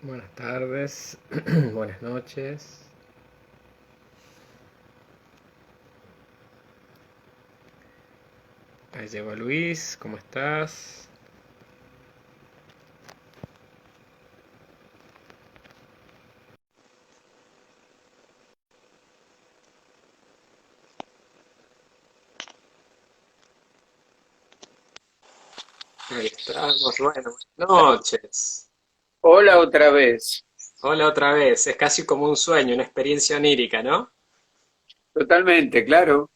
Buenas tardes, buenas noches. Ahí llegó Luis, ¿cómo estás? Ahí estamos, bueno, buenas noches. Hola otra vez, Hola otra vez, es casi como un sueño, una experiencia onírica, ¿no? totalmente, claro,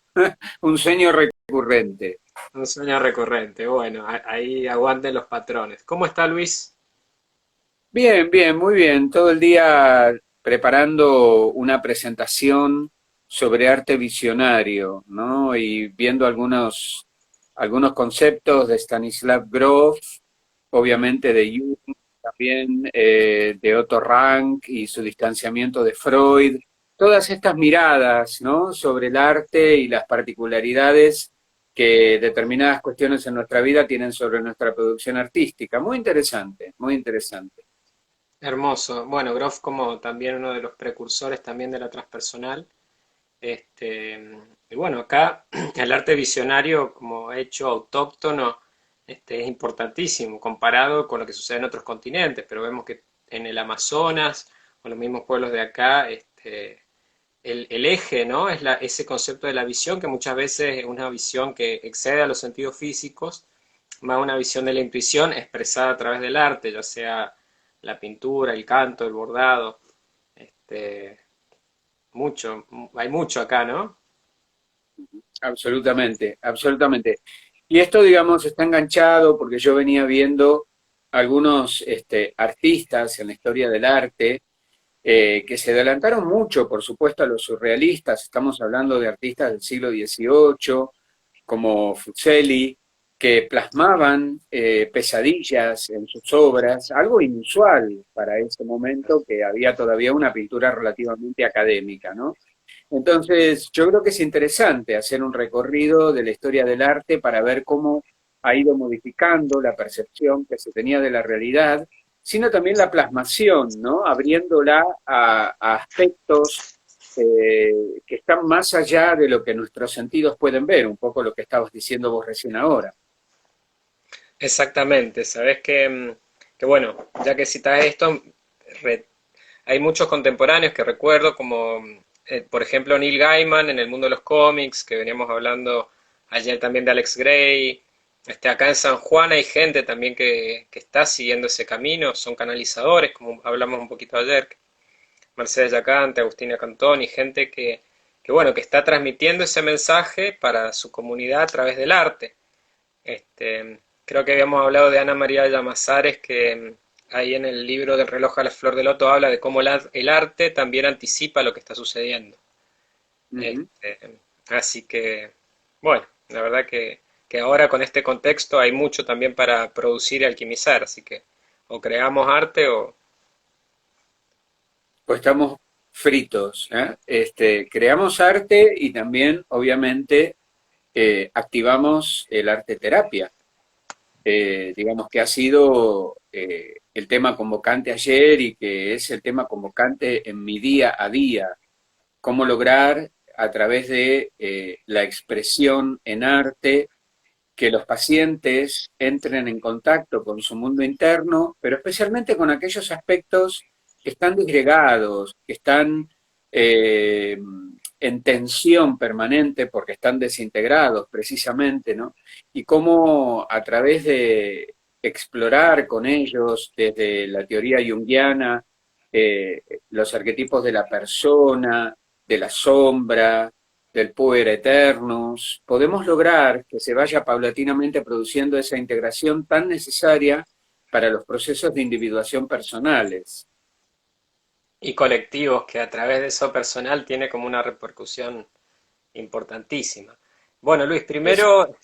un sueño recurrente. Un sueño recurrente, bueno, ahí aguanten los patrones. ¿Cómo está Luis? Bien, bien, muy bien, todo el día preparando una presentación sobre arte visionario, ¿no? Y viendo algunos conceptos de Stanislav Grof, obviamente de Jung, también de Otto Rank y su distanciamiento de Freud, todas estas miradas, ¿no? Sobre el arte y las particularidades que determinadas cuestiones en nuestra vida tienen sobre nuestra producción artística. Muy interesante, muy interesante. Hermoso. Bueno, Groff como también uno de los precursores también de la transpersonal. Y bueno, acá el arte visionario como hecho autóctono es importantísimo comparado con lo que sucede en otros continentes, pero vemos que en el Amazonas o los mismos pueblos de acá, el eje, ¿no? Es ese concepto de la visión, que muchas veces es una visión que excede a los sentidos físicos, más una visión de la intuición expresada a través del arte, ya sea la pintura, el canto, el bordado, este, hay mucho acá, ¿no? Absolutamente, absolutamente. Y esto, digamos, está enganchado porque yo venía viendo algunos artistas en la historia del arte que se adelantaron mucho, por supuesto, a los surrealistas. Estamos hablando de artistas del siglo XVIII, como Fuseli, que plasmaban pesadillas en sus obras, algo inusual para ese momento, que había todavía una pintura relativamente académica, ¿no? Entonces, yo creo que es interesante hacer un recorrido de la historia del arte para ver cómo ha ido modificando la percepción que se tenía de la realidad, sino también la plasmación, ¿no? Abriéndola a aspectos que están más allá de lo que nuestros sentidos pueden ver, un poco lo que estabas diciendo vos recién ahora. Exactamente, sabes que bueno, ya que citas esto, re- hay muchos contemporáneos que recuerdo, como por ejemplo Neil Gaiman en el mundo de los cómics, que veníamos hablando ayer también de Alex Gray. Acá en San Juan hay gente también que está siguiendo ese camino, son canalizadores, como hablamos un poquito ayer, Mercedes Yacante, Agustina Cantón, y gente bueno, que está transmitiendo ese mensaje para su comunidad a través del arte. Creo que habíamos hablado de Ana María Llamazares, que ahí en el libro del reloj a la flor del loto habla de cómo el arte también anticipa lo que está sucediendo. Ujú. Así que, bueno, la verdad que ahora con este contexto hay mucho también para producir y alquimizar, así que o creamos arte o... Pues estamos fritos, ¿eh? Creamos arte y también, obviamente, activamos el arte terapia, digamos que ha sido el tema convocante ayer y que es el tema convocante en mi día a día, cómo lograr a través de la expresión en arte que los pacientes entren en contacto con su mundo interno, pero especialmente con aquellos aspectos que están disgregados, que están eh, en tensión permanente porque están desintegrados precisamente, ¿no? Y cómo a través de explorar con ellos desde la teoría junguiana los arquetipos de la persona, de la sombra, del puer eternus, podemos lograr que se vaya paulatinamente produciendo esa integración tan necesaria para los procesos de individuación personales. y colectivos, que a través de eso personal tiene como una repercusión importantísima. Bueno, Luis, Es, primero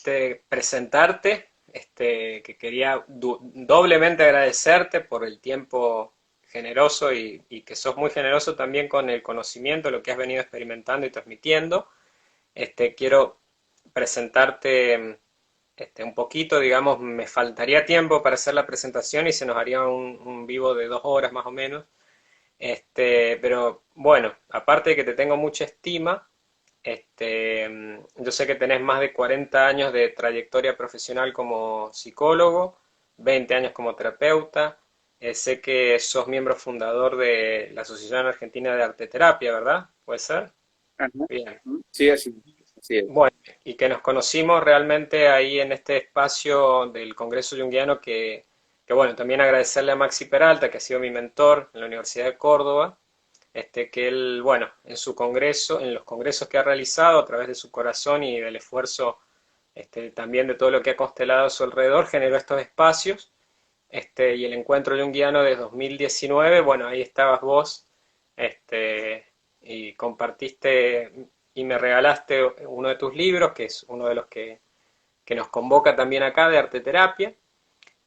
presentarte, que quería doblemente agradecerte por el tiempo generoso y que sos muy generoso también con el conocimiento, lo que has venido experimentando y transmitiendo. Quiero presentarte un poquito, digamos, me faltaría tiempo para hacer la presentación y se nos haría un vivo de 2 horas más o menos. Pero bueno, aparte de que te tengo mucha estima, yo sé que tenés más de 40 años de trayectoria profesional como psicólogo, 20 años como terapeuta, sé que sos miembro fundador de la Asociación Argentina de Arteterapia, ¿verdad? ¿Puede ser? Ajá. Bien. Sí, así es. Bueno, y que nos conocimos realmente ahí en este espacio del Congreso Junguiano que bueno, también agradecerle a Maxi Peralta, que ha sido mi mentor en la Universidad de Córdoba, que él, bueno, en su congreso, en los congresos que ha realizado a través de su corazón y del esfuerzo también de todo lo que ha constelado a su alrededor, generó estos espacios, y el encuentro junguiano de 2019, bueno, ahí estabas vos, y compartiste y me regalaste uno de tus libros, que es uno de los que nos convoca también acá de arteterapia.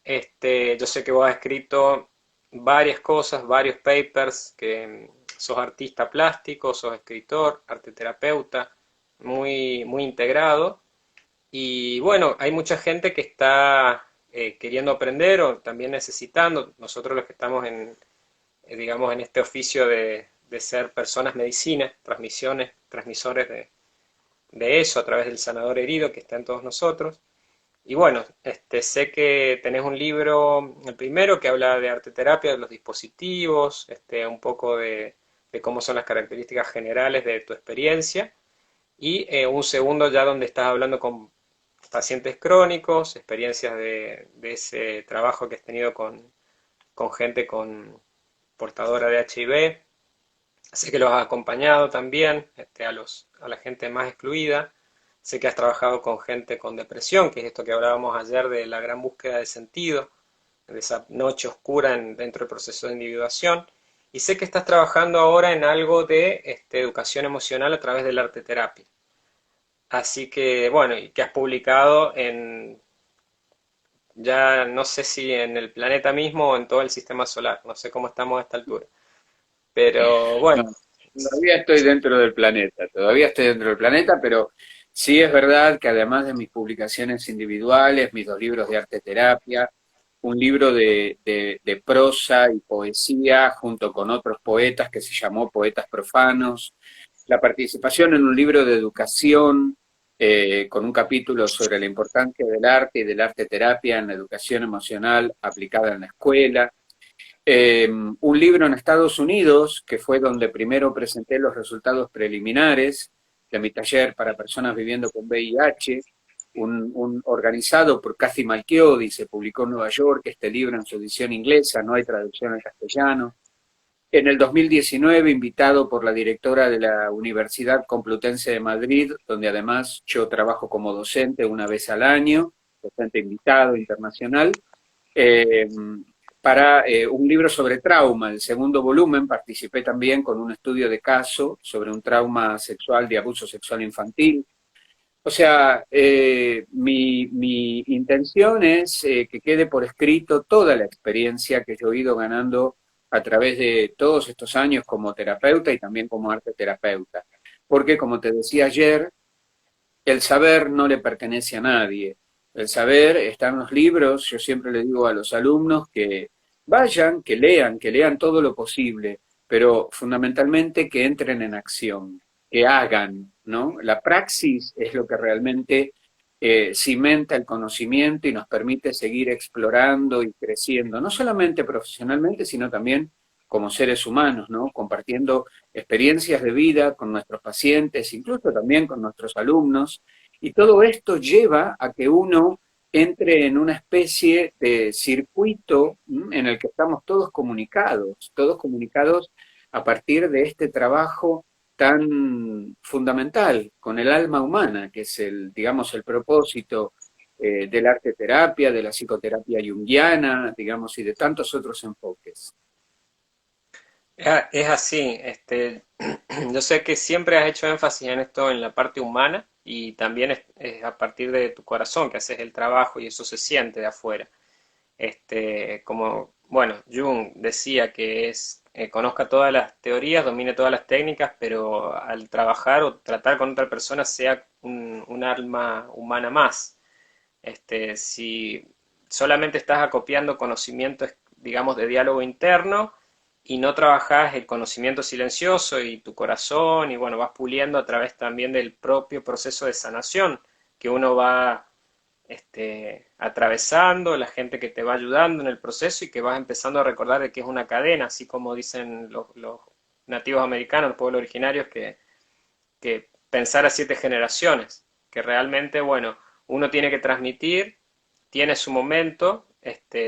Yo sé que vos has escrito varias cosas, varios papers, que sos artista plástico, sos escritor, arteterapeuta, muy integrado. Y bueno, hay mucha gente que está queriendo aprender o también necesitando. Nosotros los que estamos digamos, en este oficio de ser personas medicina, transmisores de eso a través del sanador herido que está en todos nosotros. Y bueno, sé que tenés un libro, el primero, que habla de arteterapia, de los dispositivos, un poco de cómo son las características generales de tu experiencia, y un segundo ya donde estás hablando con pacientes crónicos, experiencias de ese trabajo que has tenido con gente con portadora de HIV. Sé que los has acompañado también a la gente más excluida. Sé que has trabajado con gente con depresión, que es esto que hablábamos ayer de la gran búsqueda de sentido, de esa noche oscura dentro del proceso de individuación. Y sé que estás trabajando ahora en algo de educación emocional a través del arte terapia. Así que, bueno, y que has publicado ya no sé si en el planeta mismo o en todo el sistema solar, no sé cómo estamos a esta altura. Pero No, bueno, todavía estoy dentro del planeta, pero sí es verdad que además de mis publicaciones individuales, mis 2 libros de arte terapia, un libro de prosa y poesía junto con otros poetas que se llamó Poetas Profanos, la participación en un libro de educación con un capítulo sobre la importancia del arte y del arte terapia en la educación emocional aplicada en la escuela, un libro en Estados Unidos, que fue donde primero presenté los resultados preliminares de mi taller para personas viviendo con VIH, organizado por Cathy Malchiodi, se publicó en Nueva York, este libro en su edición inglesa, no hay traducción al castellano. En el 2019, invitado por la directora de la Universidad Complutense de Madrid, donde además yo trabajo como docente una vez al año, docente invitado internacional, eh, para un libro sobre trauma, el segundo volumen. Participé también con un estudio de caso sobre un trauma sexual de abuso sexual infantil. O sea, mi intención es que quede por escrito toda la experiencia que yo he ido ganando a través de todos estos años como terapeuta y también como arte terapeuta. Porque, como te decía ayer, el saber no le pertenece a nadie. El saber está en los libros. Yo siempre le digo a los alumnos que vayan, que lean todo lo posible, pero fundamentalmente que entren en acción, que hagan, ¿no? La praxis es lo que realmente cimenta el conocimiento y nos permite seguir explorando y creciendo, no solamente profesionalmente, sino también como seres humanos, ¿no? Compartiendo experiencias de vida con nuestros pacientes, incluso también con nuestros alumnos, y todo esto lleva a que uno entre en una especie de circuito en el que estamos todos comunicados a partir de este trabajo tan fundamental con el alma humana, que es digamos, el propósito del arte terapia, de la psicoterapia junguiana, digamos, y de tantos otros enfoques. es así. Yo sé que siempre has hecho énfasis en esto, en la parte humana, y también es a partir de tu corazón que haces el trabajo y eso se siente de afuera. Como, bueno, Jung decía que conozca todas las teorías, domine todas las técnicas, pero al trabajar o tratar con otra persona sea un alma humana más. Si solamente estás acopiando conocimiento, digamos, de diálogo interno y no trabajas el conocimiento silencioso y tu corazón y bueno, vas puliendo a través también del propio proceso de sanación que uno va atravesando, la gente que te va ayudando en el proceso y que vas empezando a recordar de que es una cadena, así como dicen los nativos americanos, los pueblos originarios, que pensar a 7 generaciones, que realmente, bueno, uno tiene que transmitir, tiene su momento,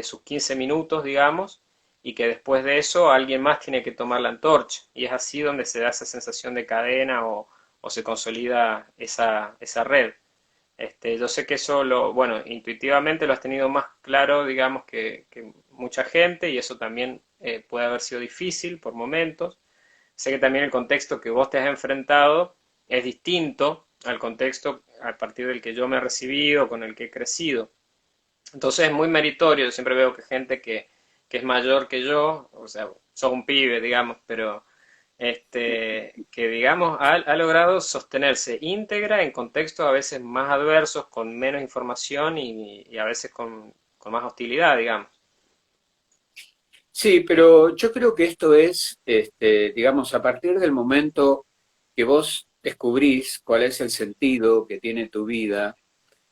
sus 15 minutos, digamos, y que después de eso alguien más tiene que tomar la antorcha, y es así donde se da esa sensación de cadena o se consolida esa red. Yo sé que eso bueno, intuitivamente lo has tenido más claro, digamos, que mucha gente, y eso también puede haber sido difícil por momentos. Sé que también el contexto que vos te has enfrentado es distinto al contexto a partir del que yo me he recibido, con el que he crecido. Entonces es muy meritorio, yo siempre veo que gente que es mayor que yo, o sea, sos un pibe, digamos, pero que digamos ha logrado sostenerse íntegra en contextos a veces más adversos, con menos información y a veces con más hostilidad, digamos. Sí, pero yo creo que esto es, digamos, a partir del momento que vos descubrís cuál es el sentido que tiene tu vida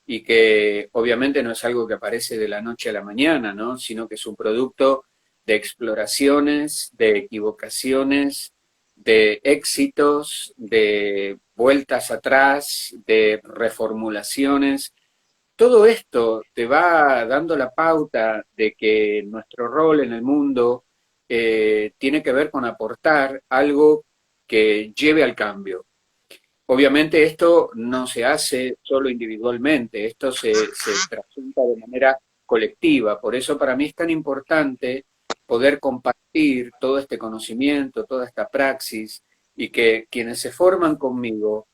y que obviamente no es algo que aparece de la noche a la mañana, ¿no? Sino que es un producto de exploraciones, de equivocaciones, de éxitos, de vueltas atrás, de reformulaciones. Todo esto te va dando la pauta de que nuestro rol en el mundo tiene que ver con aportar algo que lleve al cambio. Obviamente esto no se hace solo individualmente, esto se trasunta de manera colectiva. Por eso para mí es tan importante poder compartir todo este conocimiento, toda esta praxis, y que quienes se forman conmigo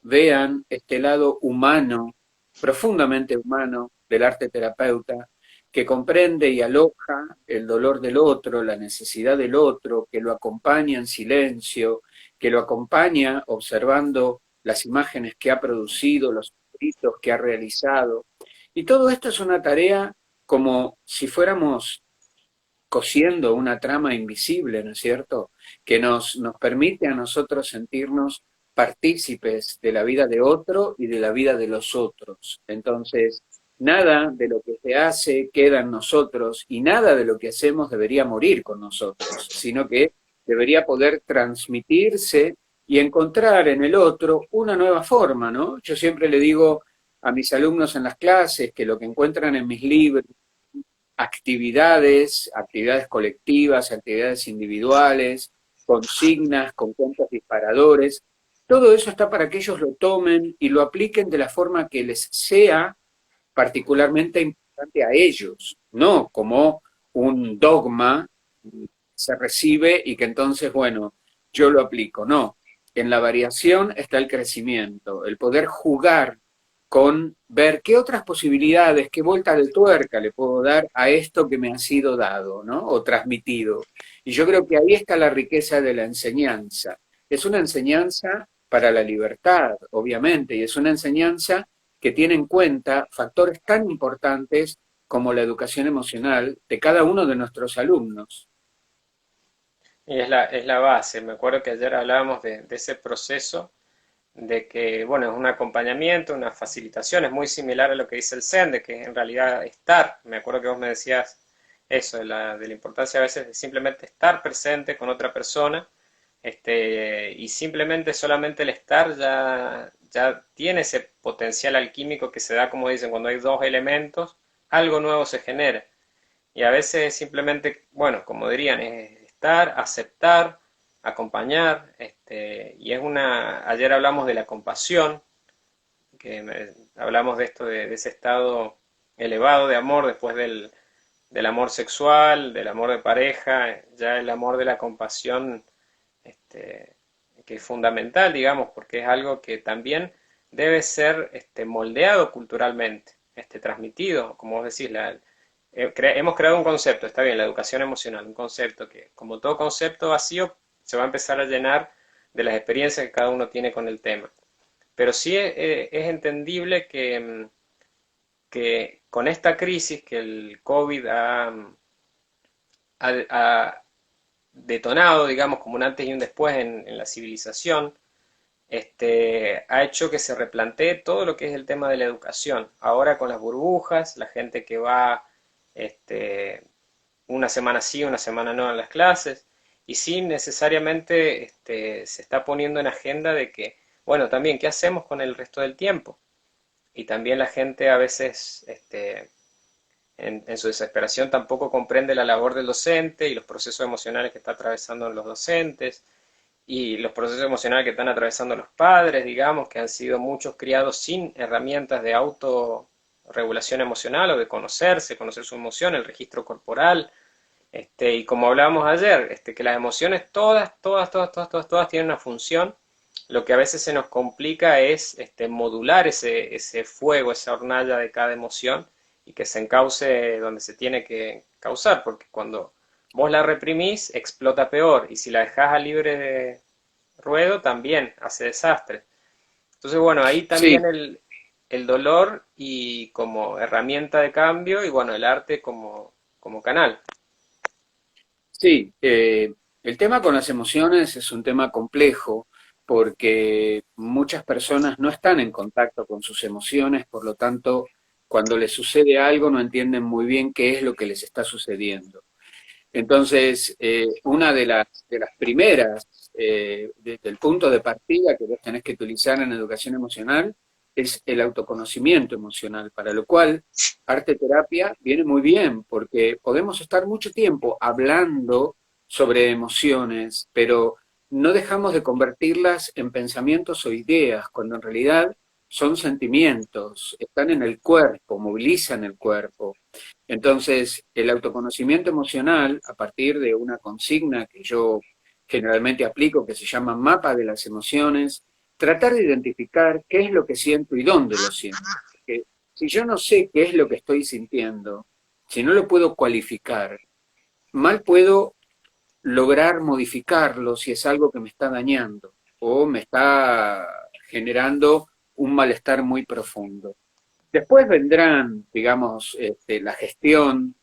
vean este lado humano, profundamente humano, del arte terapeuta, que comprende y aloja el dolor del otro, la necesidad del otro, que lo acompaña en silencio, que lo acompaña observando las imágenes que ha producido, los escritos que ha realizado. Y todo esto es una tarea como si fuéramos cosiendo una trama invisible, ¿no es cierto?, que nos permite a nosotros sentirnos partícipes de la vida de otro y de la vida de los otros. Entonces, nada de lo que se hace queda en nosotros y nada de lo que hacemos debería morir con nosotros, sino que debería poder transmitirse y encontrar en el otro una nueva forma, ¿no? Yo siempre le digo a mis alumnos en las clases que lo que encuentran en mis libros, actividades colectivas, actividades individuales, consignas, con cuentos disparadores. Todo eso está para que ellos lo tomen y lo apliquen de la forma que les sea particularmente importante a ellos, no como un dogma se recibe y que entonces, bueno, yo lo aplico. No, en la variación está el crecimiento, el poder jugar con ver qué otras posibilidades, qué vuelta de tuerca le puedo dar a esto que me ha sido dado, ¿no? O transmitido. Y yo creo que ahí está la riqueza de la enseñanza. Es una enseñanza para la libertad, obviamente, y es una enseñanza que tiene en cuenta factores tan importantes como la educación emocional de cada uno de nuestros alumnos. Y es la base. Me acuerdo que ayer hablábamos de ese proceso, de que, bueno, es un acompañamiento, una facilitación, es muy similar a lo que dice el Zen, de que en realidad estar, me acuerdo que vos me decías eso, de la importancia a veces de simplemente estar presente con otra persona, y simplemente solamente el estar ya tiene ese potencial alquímico que se da, como dicen, cuando hay dos elementos, algo nuevo se genera. Y a veces simplemente, bueno, como dirían, es estar, aceptar, acompañar, y ayer hablamos de la compasión, hablamos de esto, de ese estado elevado de amor después del amor sexual, del amor de pareja, ya el amor de la compasión, este, que es fundamental, digamos, porque es algo que también debe ser moldeado culturalmente, transmitido, como vos decís, hemos creado un concepto, está bien, la educación emocional, un concepto que, como todo concepto vacío, se va a empezar a llenar de las experiencias que cada uno tiene con el tema. Pero sí es entendible que con esta crisis que el COVID ha detonado, digamos, como un antes y un después en la civilización, ha hecho que se replantee todo lo que es el tema de la educación. Ahora con las burbujas, la gente que va este, una semana sí, una semana no en las clases, y sí necesariamente se está poniendo en agenda de que, bueno, también, ¿qué hacemos con el resto del tiempo? Y también la gente a veces, en su desesperación, tampoco comprende la labor del docente y los procesos emocionales que está atravesando los docentes y los procesos emocionales que están atravesando los padres, digamos, que han sido muchos criados sin herramientas de autorregulación emocional o de conocerse, conocer su emoción, el registro corporal. Y como hablábamos ayer, que las emociones todas tienen una función. Lo que a veces se nos complica es modular ese fuego, esa hornalla de cada emoción y que se encauce donde se tiene que causar, porque cuando vos la reprimís, explota peor, y si la dejás a libre de ruedo, también hace desastre. Entonces, bueno, ahí Sí, también el dolor y como herramienta de cambio, y bueno, el arte como canal. sí, el tema con las emociones es un tema complejo porque muchas personas no están en contacto con sus emociones, por lo tanto, cuando les sucede algo no entienden muy bien qué es lo que les está sucediendo. Entonces, una de las primeras, desde el punto de partida que vos tenés que utilizar en educación emocional, es el autoconocimiento emocional, para lo cual arte terapia viene muy bien, porque podemos estar mucho tiempo hablando sobre emociones, pero no dejamos de convertirlas en pensamientos o ideas, cuando en realidad son sentimientos, están en el cuerpo, movilizan el cuerpo. Entonces, el autoconocimiento emocional, a partir de una consigna que yo generalmente aplico, que se llama mapa de las emociones, tratar de identificar qué es lo que siento y dónde lo siento. Porque si yo no sé qué es lo que estoy sintiendo, si no lo puedo cualificar, mal puedo lograr modificarlo si es algo que me está dañando o me está generando un malestar muy profundo. Después vendrán, digamos, la gestión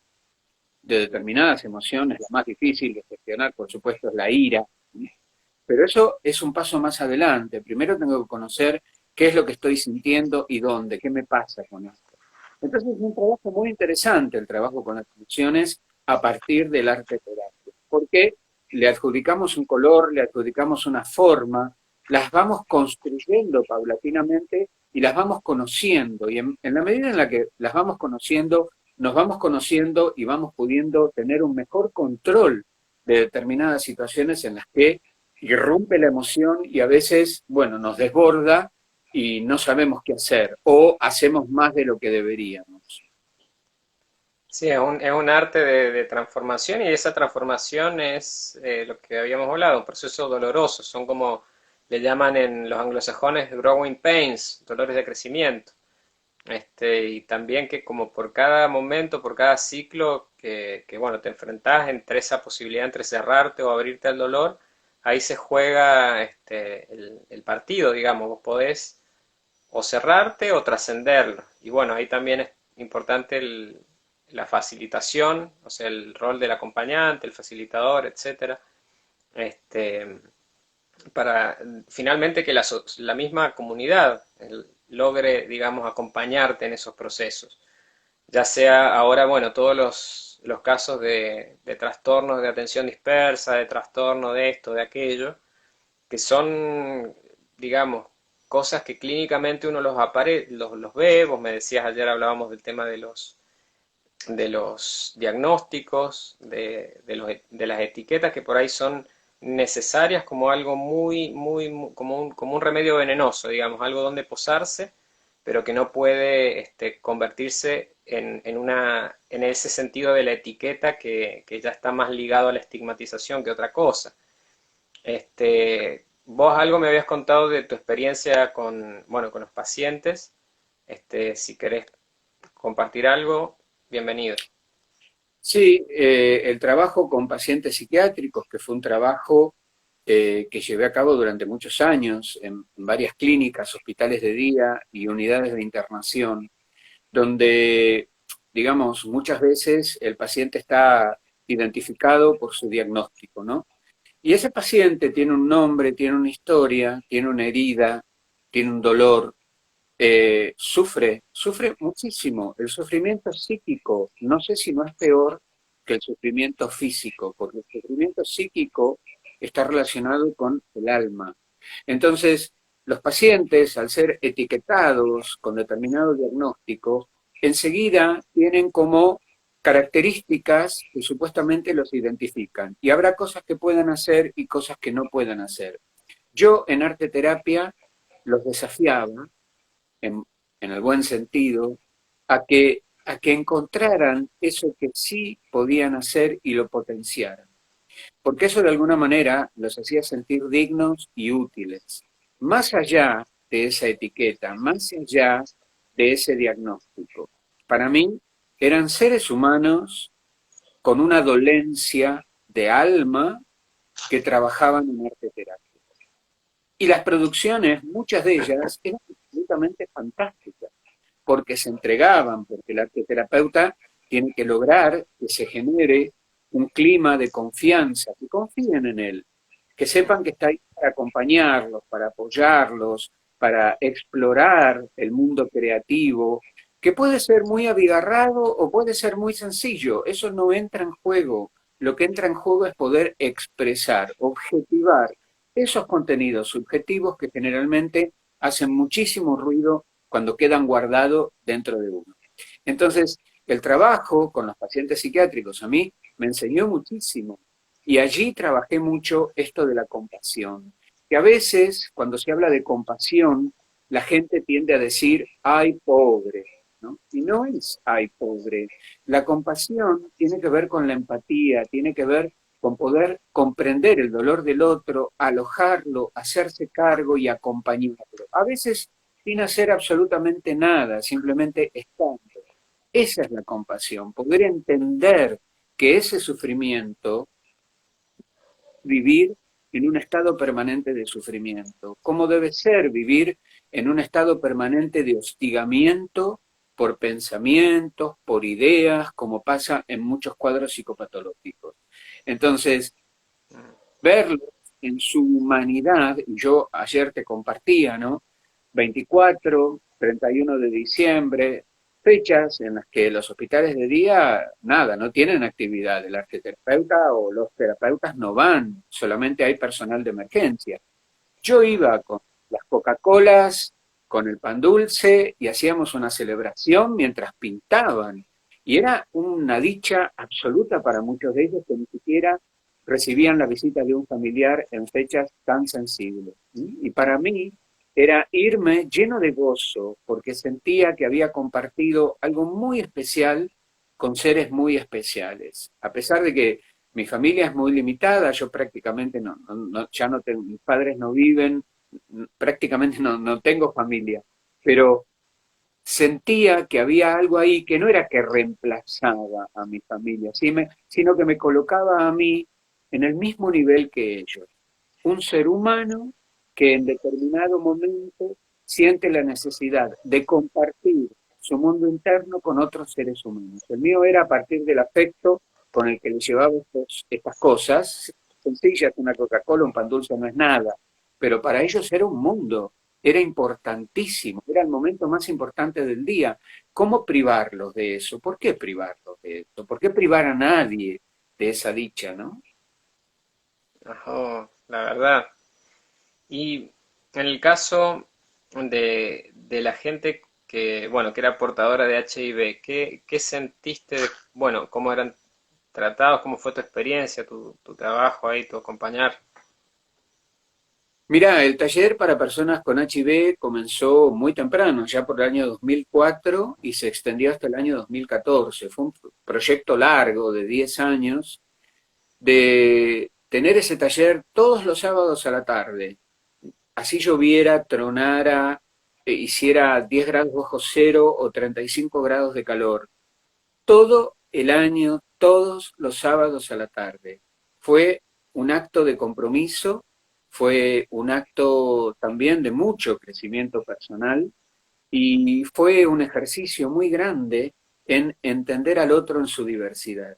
de determinadas emociones. La más difícil de gestionar, por supuesto, es la ira, pero eso es un paso más adelante. Primero tengo que conocer qué es lo que estoy sintiendo y dónde, qué me pasa con esto. Entonces es un trabajo muy interesante el trabajo con las emociones a partir del arte terapia, porque le adjudicamos un color, le adjudicamos una forma, las vamos construyendo paulatinamente y las vamos conociendo. Y en la medida en la que las vamos conociendo, nos vamos conociendo y vamos pudiendo tener un mejor control de determinadas situaciones en las que irrumpe la emoción y a veces, bueno, nos desborda y no sabemos qué hacer o hacemos más de lo que deberíamos. Sí, es un arte de transformación y esa transformación es lo que habíamos hablado, un proceso doloroso. Son como le llaman en los anglosajones growing pains, dolores de crecimiento. Y también que como por cada momento, por cada ciclo bueno, te enfrentás entre esa posibilidad entre cerrarte o abrirte al dolor, ahí se juega el partido, digamos, vos podés o cerrarte o trascenderlo. Y bueno, ahí también es importante la facilitación, o sea, el rol del acompañante, el facilitador, etcétera, este, para finalmente que la misma comunidad logre, digamos, acompañarte en esos procesos. Ya sea ahora, bueno, todos los casos de trastornos de atención dispersa, de trastorno de esto, de aquello, que son, digamos, cosas que clínicamente uno los ve. Vos me decías ayer, hablábamos del tema de los diagnósticos, de las etiquetas que por ahí son necesarias como algo como un remedio venenoso, digamos, algo donde posarse, pero que no puede convertirse en ese sentido de la etiqueta que ya está más ligado a la estigmatización que otra cosa. Vos algo me habías contado de tu experiencia bueno, con los pacientes. Si querés compartir algo, bienvenido. Sí, el trabajo con pacientes psiquiátricos, que fue un trabajo que llevé a cabo durante muchos años en varias clínicas, hospitales de día y unidades de internación. donde, digamos, muchas veces el paciente está identificado por su diagnóstico, ¿no? Y ese paciente tiene un nombre, tiene una historia, tiene una herida, tiene un dolor, sufre muchísimo. El sufrimiento psíquico, no sé si no es peor que el sufrimiento físico, porque el sufrimiento psíquico está relacionado con el alma. Entonces, los pacientes, al ser etiquetados con determinado diagnóstico, enseguida tienen como características que supuestamente los identifican. Y habrá cosas que puedan hacer y cosas que no puedan hacer. Yo en arte terapia los desafiaba en, en el buen sentido, a que encontraran eso que sí podían hacer y lo potenciaran. Porque eso de alguna manera los hacía sentir dignos y útiles. Más allá de esa etiqueta, más allá de ese diagnóstico. Para mí eran seres humanos con una dolencia de alma que trabajaban en arte terapia. Y las producciones, muchas de ellas, eran absolutamente fantásticas, porque se entregaban, porque el arteterapeuta tiene que lograr que se genere un clima de confianza, que confíen en él, que sepan que está ahí para acompañarlos, para apoyarlos, para explorar el mundo creativo, que puede ser muy abigarrado o puede ser muy sencillo, eso no entra en juego. Lo que entra en juego es poder expresar, objetivar esos contenidos subjetivos que generalmente hacen muchísimo ruido cuando quedan guardados dentro de uno. Entonces, el trabajo con los pacientes psiquiátricos a mí me enseñó muchísimo y allí trabajé mucho esto de la compasión, que a veces cuando se habla de compasión, la gente tiende a decir, ay, pobre, ¿no? Y no es, ay, pobre. La compasión tiene que ver con la empatía, tiene que ver con poder comprender el dolor del otro, alojarlo, hacerse cargo y acompañarlo. A veces sin hacer absolutamente nada, simplemente estando. Esa es la compasión, poder entender que ese sufrimiento, vivir en un estado permanente de sufrimiento, cómo debe ser vivir en un estado permanente de hostigamiento por pensamientos, por ideas, como pasa en muchos cuadros psicopatológicos. Entonces, verlos en su humanidad, y yo ayer te compartía, ¿no? 24, 31 de diciembre, fechas en las que los hospitales de día, nada, no tienen actividad. El arteterapeuta o los terapeutas no van, solamente hay personal de emergencia. Yo iba con las Coca-Colas, con el pan dulce y hacíamos una celebración mientras pintaban. Y era una dicha absoluta para muchos de ellos que ni siquiera recibían la visita de un familiar en fechas tan sensibles. Y para mí era irme lleno de gozo porque sentía que había compartido algo muy especial con seres muy especiales. A pesar de que mi familia es muy limitada, yo prácticamente ya no tengo, mis padres no viven, prácticamente no tengo familia, pero sentía que había algo ahí que no era que reemplazaba a mi familia, sino que me colocaba a mí en el mismo nivel que ellos. Un ser humano que en determinado momento siente la necesidad de compartir su mundo interno con otros seres humanos. El mío era a partir del afecto con el que le llevaba estas cosas, sencillas, una Coca-Cola, un pan dulce no es nada, pero para ellos era un mundo, era importantísimo, era el momento más importante del día. ¿Cómo privarlos de eso? ¿Por qué privarlos de eso? ¿Por qué privar a nadie de esa dicha, no? Ajá, la verdad. Y en el caso de la gente que, bueno, que era portadora de HIV, ¿qué sentiste de, bueno, cómo eran tratados, cómo fue tu experiencia, tu trabajo ahí, tu acompañar? Mira, el taller para personas con HIV comenzó muy temprano, ya por el año 2004 y se extendió hasta el año 2014. Fue un proyecto largo de 10 años de tener ese taller todos los sábados a la tarde. Así lloviera, tronara, hiciera 10 grados bajo cero o 35 grados de calor. Todo el año, todos los sábados a la tarde. Fue un acto de compromiso, fue un acto también de mucho crecimiento personal Y fue un ejercicio muy grande en entender al otro en su diversidad.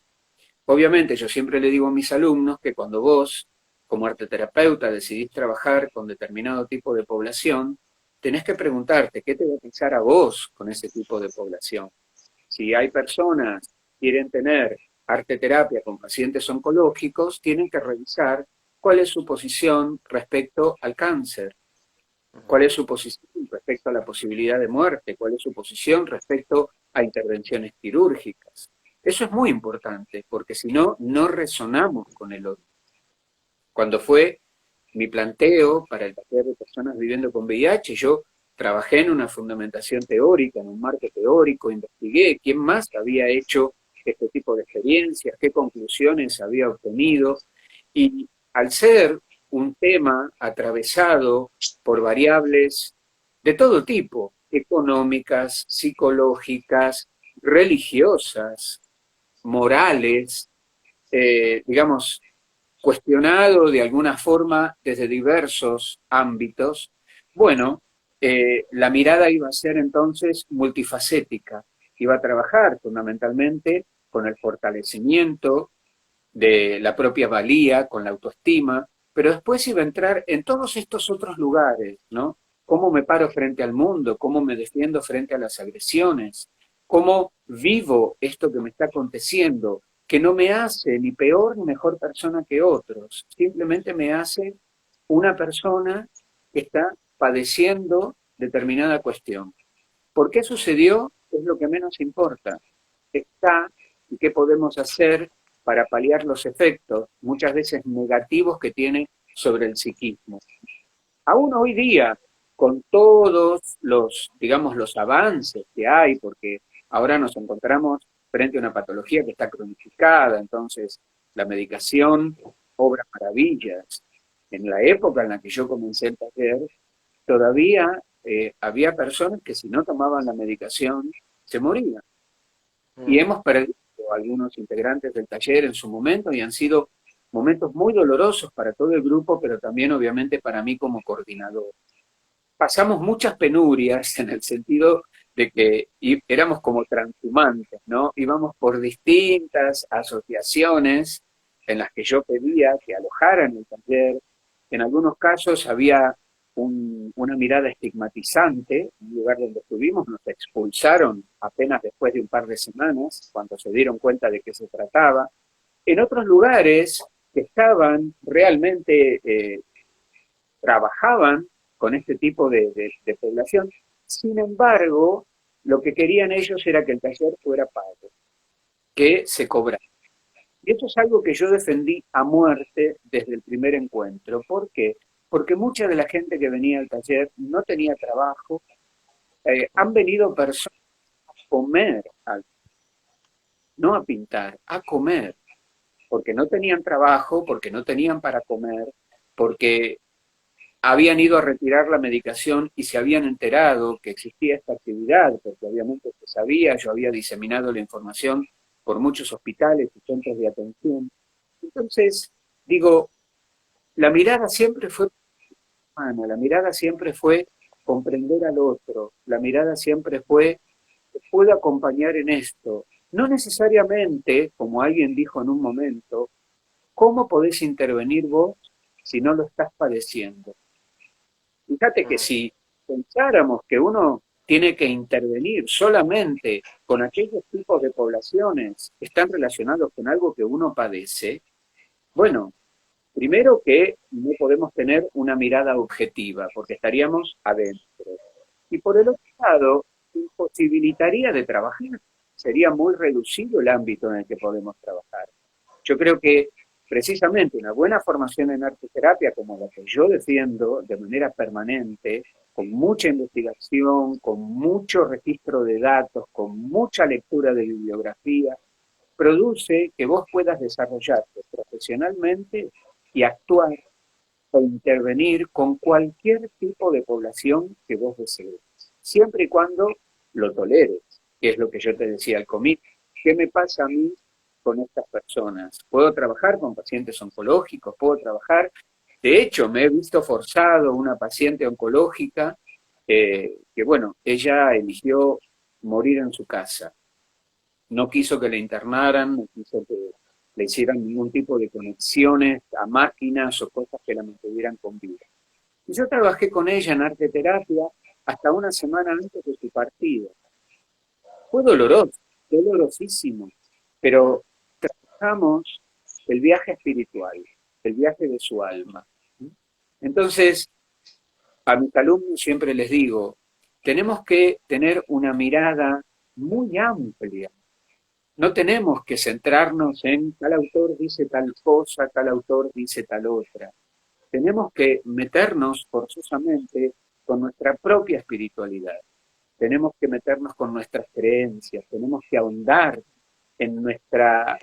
Obviamente, yo siempre le digo a mis alumnos que cuando vos, como arteterapeuta, decidís trabajar con determinado tipo de población, tenés que preguntarte qué te va a pensar a vos con ese tipo de población. Si hay personas que quieren tener arteterapia con pacientes oncológicos, tienen que revisar cuál es su posición respecto al cáncer, cuál es su posición respecto a la posibilidad de muerte, cuál es su posición respecto a intervenciones quirúrgicas. Eso es muy importante, porque si no, no resonamos con el otro. Cuando fue mi planteo para el taller de personas viviendo con VIH, yo trabajé en una fundamentación teórica, en un marco teórico, investigué quién más había hecho este tipo de experiencias, qué conclusiones había obtenido, y al ser un tema atravesado por variables de todo tipo, económicas, psicológicas, religiosas, morales, digamos, cuestionado de alguna forma desde diversos ámbitos, bueno, la mirada iba a ser entonces multifacética, iba a trabajar fundamentalmente con el fortalecimiento de la propia valía, con la autoestima, pero después iba a entrar en todos estos otros lugares, ¿no? Cómo me paro frente al mundo, cómo me defiendo frente a las agresiones, cómo vivo esto que me está aconteciendo, que no me hace ni peor ni mejor persona que otros, simplemente me hace una persona que está padeciendo determinada cuestión. ¿Por qué sucedió? Es lo que menos importa. Está y qué podemos hacer para paliar los efectos, muchas veces negativos, que tiene sobre el psiquismo. Aún hoy día, con todos los, digamos, los avances que hay, porque ahora nos encontramos frente a una patología que está cronificada, entonces la medicación obra maravillas. En la época en la que yo comencé el taller, todavía había personas que si no tomaban la medicación se morían. Y Mm. hemos perdido algunos integrantes del taller en su momento y han sido momentos muy dolorosos para todo el grupo, pero también obviamente para mí como coordinador. Pasamos muchas penurias en el sentido de que éramos como transhumantes, ¿no? Íbamos por distintas asociaciones en las que yo pedía que alojaran el taller. En algunos casos había una mirada estigmatizante, en un lugar donde estuvimos, nos expulsaron apenas después de un par de semanas, cuando se dieron cuenta de qué se trataba. En otros lugares que estaban realmente trabajaban con este tipo de población. Sin embargo, lo que querían ellos era que el taller fuera pago, que se cobrara. Y esto es algo que yo defendí a muerte desde el primer encuentro. ¿Por qué? Porque mucha de la gente que venía al taller no tenía trabajo. Han venido personas a comer, no a pintar, a comer, porque no tenían trabajo, porque no tenían para comer, porque habían ido a retirar la medicación y se habían enterado que existía esta actividad, porque obviamente se sabía, yo había diseminado la información por muchos hospitales y centros de atención. Entonces, digo, la mirada siempre fue humana, la mirada siempre fue comprender al otro, la mirada siempre fue, te puedo acompañar en esto. No necesariamente, como alguien dijo en un momento, ¿cómo podés intervenir vos si no lo estás padeciendo? Fíjate que Mm. si pensáramos que uno tiene que intervenir solamente con aquellos tipos de poblaciones que están relacionados con algo que uno padece, bueno, primero que no podemos tener una mirada objetiva, porque estaríamos adentro. Y por el otro lado, imposibilitaría de trabajar. Sería muy reducido el ámbito en el que podemos trabajar. Yo creo que precisamente una buena formación en arteterapia, como la que yo defiendo de manera permanente, con mucha investigación, con mucho registro de datos, con mucha lectura de bibliografía, produce que vos puedas desarrollarte profesionalmente y actuar o intervenir con cualquier tipo de población que vos desees, siempre y cuando lo toleres, que es lo que yo te decía al comienzo. ¿Qué me pasa a mí con estas personas? ¿Puedo trabajar con pacientes oncológicos? ¿Puedo trabajar? De hecho, me he visto forzado, una paciente oncológica que bueno, ella eligió morir en su casa. No quiso que la internaran, no quiso que le hicieran ningún tipo de conexiones a máquinas o cosas que la mantuvieran con vida. Y yo trabajé con ella en arte terapia hasta una semana antes de su partida. Fue doloroso, dolorosísimo, pero trabajamos el viaje espiritual, el viaje de su alma. Entonces, a mis alumnos siempre les digo, tenemos que tener una mirada muy amplia. No tenemos que centrarnos en tal autor dice tal cosa, tal autor dice tal otra. Tenemos que meternos forzosamente con nuestra propia espiritualidad. Tenemos que meternos con nuestras creencias, tenemos que ahondar en nuestra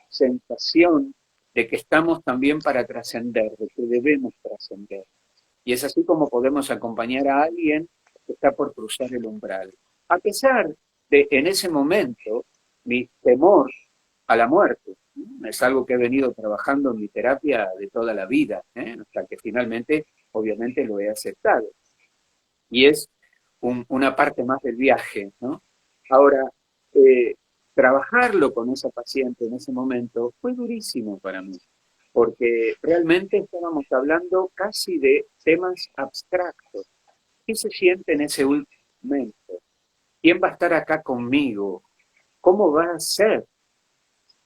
sensación de que estamos también para trascender, de que debemos trascender. Y es así como podemos acompañar a alguien que está por cruzar el umbral. A pesar de, en ese momento, mi temor a la muerte. Es algo que he venido trabajando en mi terapia de toda la vida, hasta que finalmente, obviamente, lo he aceptado. Y es una parte más del viaje, ¿no? Ahora, eh, trabajarlo con esa paciente en ese momento fue durísimo para mí, porque realmente estábamos hablando casi de temas abstractos. ¿Qué se siente en ese último momento? ¿Quién va a estar acá conmigo? ¿Cómo va a ser?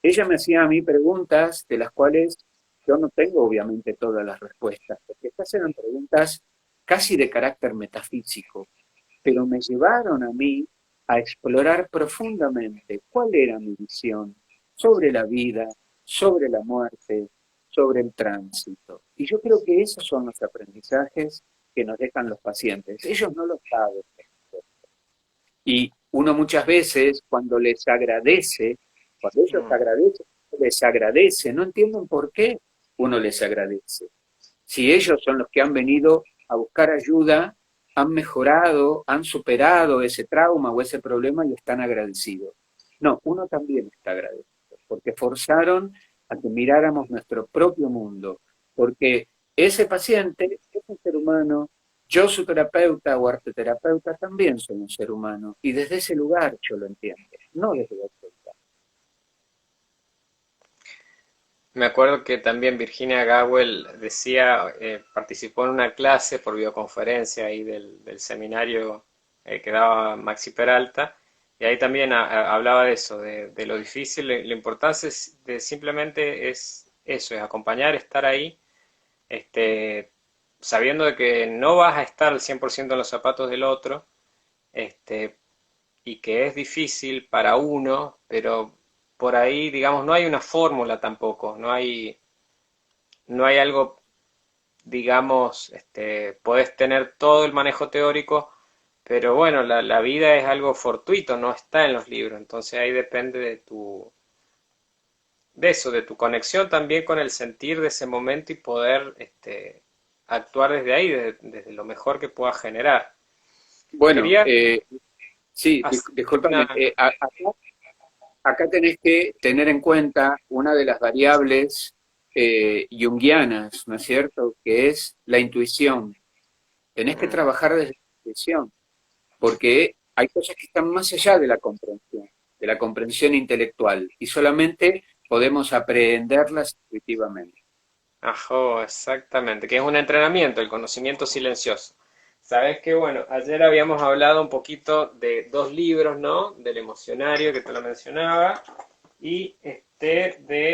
Ella me hacía a mí preguntas de las cuales yo no tengo obviamente todas las respuestas, porque estas eran preguntas casi de carácter metafísico, pero me llevaron a mí a explorar profundamente cuál era mi visión sobre la vida, sobre la muerte, sobre el tránsito. Y yo creo que esos son los aprendizajes que nos dejan los pacientes. Ellos no lo saben. Y uno muchas veces, cuando les agradece, cuando ellos Mm. agradecen, les agradece, no entienden por qué uno les agradece. Si ellos son los que han venido a buscar ayuda, han mejorado, han superado ese trauma o ese problema y están agradecidos. No, uno también está agradecido, porque forzaron a que miráramos nuestro propio mundo, porque ese paciente es un ser humano, yo su terapeuta o arteterapeuta también soy un ser humano, y desde ese lugar yo lo entiendo, no desde otro lugar. Me acuerdo que también Virginia Gawel decía, participó en una clase por videoconferencia ahí del seminario que daba Maxi Peralta, y ahí también hablaba de eso, de lo difícil, la importancia de simplemente es eso, es acompañar, estar ahí, este, sabiendo de que no vas a estar al 100% en los zapatos del otro, este, y que es difícil para uno, pero por ahí, digamos, no hay una fórmula tampoco, no hay algo, digamos, podés tener todo el manejo teórico, pero bueno, la vida es algo fortuito, no está en los libros, entonces ahí depende de eso, de tu conexión también con el sentir de ese momento y poder actuar desde ahí, desde lo mejor que puedas generar. Bueno, Quería sí, hacer discúlpame, una... acá tenés que tener en cuenta una de las variables junguianas, ¿no es cierto? Que es la intuición. Tenés que Mm. trabajar desde la intuición, porque hay cosas que están más allá de la comprensión intelectual, y solamente podemos aprenderlas intuitivamente. Ajá, exactamente, que es un entrenamiento, el conocimiento silencioso. Sabes que, bueno, ayer habíamos hablado un poquito de dos libros, ¿no? Del emocionario, que te lo mencionaba, y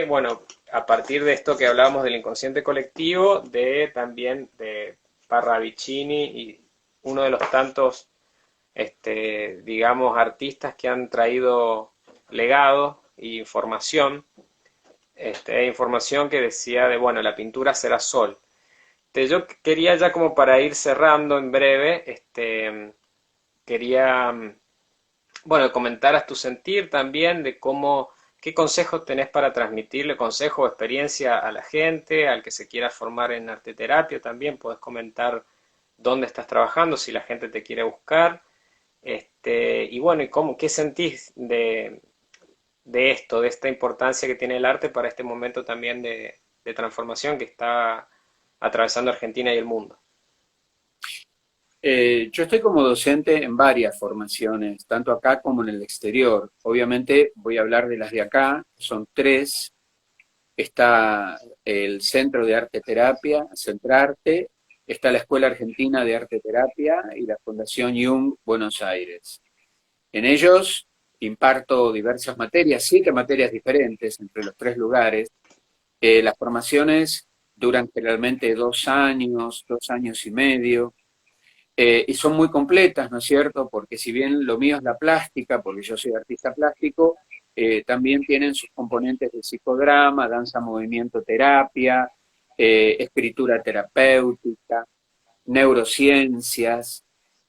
bueno, a partir de esto que hablábamos del inconsciente colectivo, también de Parravicini y uno de los tantos, digamos, artistas que han traído legado e información información que decía de, bueno, la pintura será sol. Yo quería ya como para ir cerrando en breve, quería, bueno, comentaras tu sentir también de cómo, qué consejos tenés para transmitirle consejo o experiencia a la gente, al que se quiera formar en arte terapia también, podés comentar dónde estás trabajando, si la gente te quiere buscar, y bueno, y cómo, qué sentís de esto, de esta importancia que tiene el arte para este momento también de transformación que está atravesando Argentina y el mundo. Yo estoy como docente en varias formaciones, tanto acá como en el exterior. Obviamente voy a hablar de las de acá, son tres. Está el Centro de Arte Terapia, Centrarte, está la Escuela Argentina de Arte Terapia y la Fundación Jung Buenos Aires. En ellos imparto diversas materias, 7 materias diferentes entre los tres lugares. Las formaciones duran generalmente 2 años, 2 años y medio. Y son muy completas, ¿no es cierto? Porque si bien lo mío es la plástica, porque yo soy artista plástico, también tienen sus componentes de psicodrama, danza, movimiento, terapia, escritura terapéutica, neurociencias.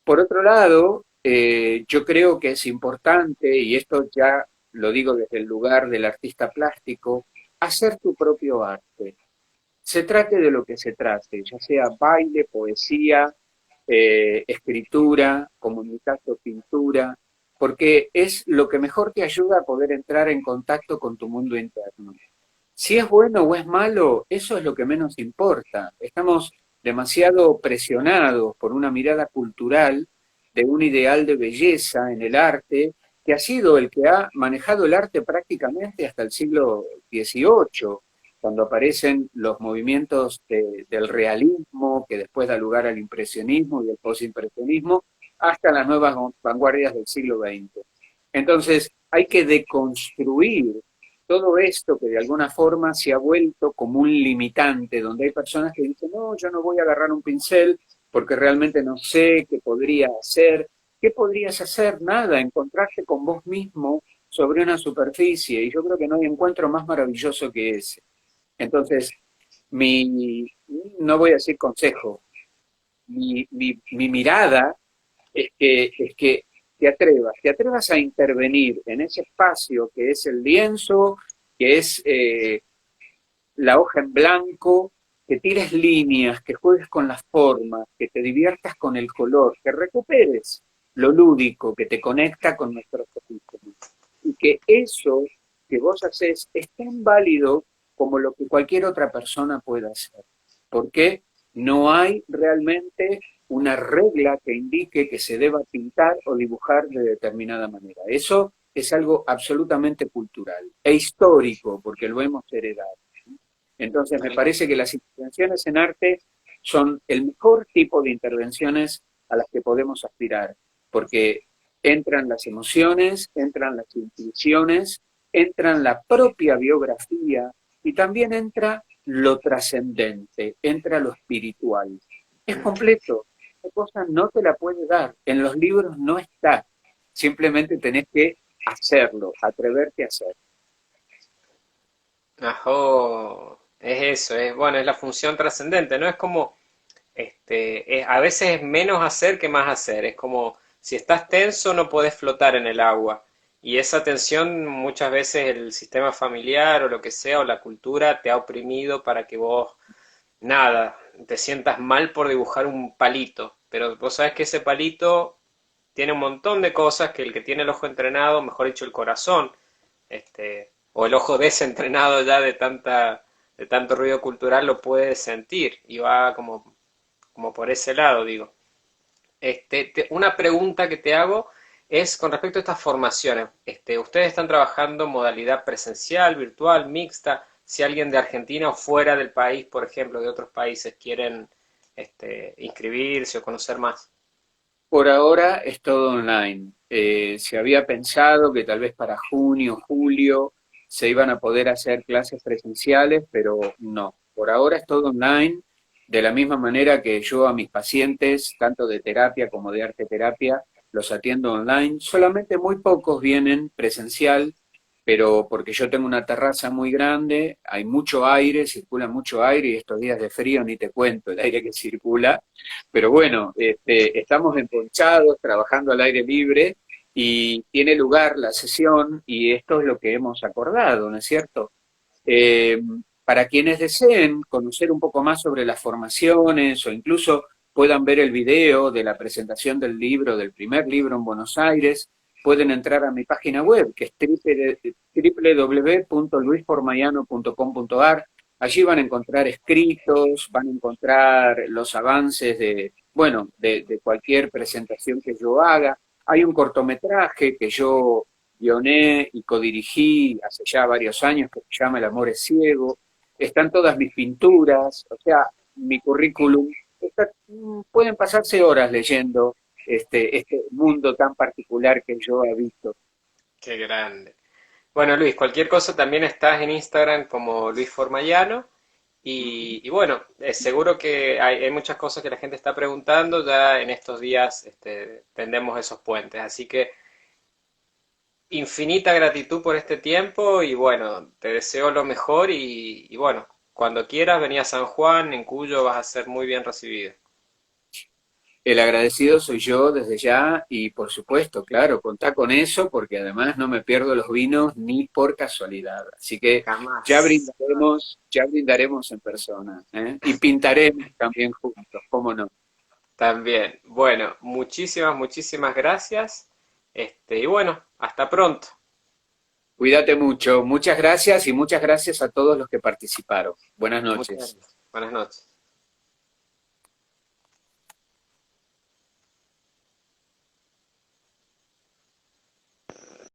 Por otro lado, yo creo que es importante, y esto ya lo digo desde el lugar del artista plástico, hacer tu propio arte. Se trate de lo que se trate, ya sea baile, poesía, escritura, como en mi caso pintura, porque es lo que mejor te ayuda a poder entrar en contacto con tu mundo interno. Si es bueno o es malo, eso es lo que menos importa. Estamos demasiado presionados por una mirada cultural de un ideal de belleza en el arte, que ha sido el que ha manejado el arte prácticamente hasta el siglo XVIII, cuando aparecen los movimientos del realismo, que después da lugar al impresionismo y al posimpresionismo, hasta las nuevas vanguardias del siglo XX. Entonces, hay que deconstruir todo esto que de alguna forma se ha vuelto como un limitante, donde hay personas que dicen, no, yo no voy a agarrar un pincel porque realmente no sé qué podría hacer. ¿Qué podrías hacer? Nada, encontrarte con vos mismo sobre una superficie, y yo creo que no hay encuentro más maravilloso que ese. Entonces, mi, no voy a decir consejo, mi mirada es que te atrevas a intervenir en ese espacio que es el lienzo, que es la hoja en blanco, que tires líneas, que juegues con las formas, que te diviertas con el color, que recuperes lo lúdico que te conecta con nuestros orígenes. Y que eso que vos haces es tan válido como lo que cualquier otra persona pueda hacer. Porque no hay realmente una regla que indique que se deba pintar o dibujar de determinada manera. Eso es algo absolutamente cultural e histórico, porque lo hemos heredado. Entonces, me parece que las intervenciones en arte son el mejor tipo de intervenciones a las que podemos aspirar, porque entran las emociones, entran las intuiciones, entran la propia biografía y también entra lo trascendente, entra lo espiritual. Es completo, esa cosa no te la puede dar, en los libros no está, simplemente tenés que hacerlo, atreverte a hacerlo. Ajo, es eso, es bueno, es la función trascendente, ¿no? Es como, a veces es menos hacer que más hacer, es como, si estás tenso no puedes flotar en el agua, y esa tensión muchas veces el sistema familiar o lo que sea, o la cultura te ha oprimido para que vos, nada, te sientas mal por dibujar un palito, pero vos sabés que ese palito tiene un montón de cosas que el que tiene el ojo entrenado, mejor dicho el corazón, o el ojo desentrenado ya de tanto ruido cultural lo puede sentir y va como por ese lado, digo. Una pregunta que te hago es con respecto a estas formaciones. ¿Ustedes están trabajando en modalidad presencial, virtual, mixta? Si alguien de Argentina o fuera del país, por ejemplo, de otros países, quieren inscribirse o conocer más. Por ahora es todo online. Se había pensado que tal vez para junio, julio se iban a poder hacer clases presenciales, pero no. Por ahora es todo online, de la misma manera que yo a mis pacientes, tanto de terapia como de arte terapia, los atiendo online. Solamente muy pocos vienen presencial, pero porque yo tengo una terraza muy grande, hay mucho aire, circula mucho aire, y estos días de frío ni te cuento el aire que circula. Pero bueno, estamos emponchados, trabajando al aire libre, y tiene lugar la sesión, y esto es lo que hemos acordado, ¿no es cierto? Eh, para quienes deseen conocer un poco más sobre las formaciones, o incluso puedan ver el video de la presentación del libro, del primer libro en Buenos Aires, pueden entrar a mi página web, que es www.luispormayano.com.ar. Allí van a encontrar escritos, van a encontrar los avances bueno, de cualquier presentación que yo haga. Hay un cortometraje que yo guioné y codirigí hace ya varios años que se llama El amor es ciego. Están todas mis pinturas, o sea, mi currículum. Pueden pasarse horas leyendo este mundo tan particular que yo he visto. Qué grande. Bueno, Luis, cualquier cosa también estás en Instagram como Luis Formayano. Y bueno, seguro que hay muchas cosas que la gente está preguntando, ya en estos días tendemos esos puentes. Así que infinita gratitud por este tiempo y bueno, te deseo lo mejor y bueno, cuando quieras vení a San Juan, en Cuyo vas a ser muy bien recibido. El agradecido soy yo desde ya y por supuesto, claro, contá con eso porque además no me pierdo los vinos ni por casualidad. Así que Jamás. ya brindaremos en persona, ¿eh? Y pintaremos también juntos, ¿cómo no? También. Bueno, muchísimas gracias. Y bueno, hasta pronto. Cuídate mucho, muchas gracias y muchas gracias a todos los que participaron. Buenas Muchas noches. gracias. Buenas noches.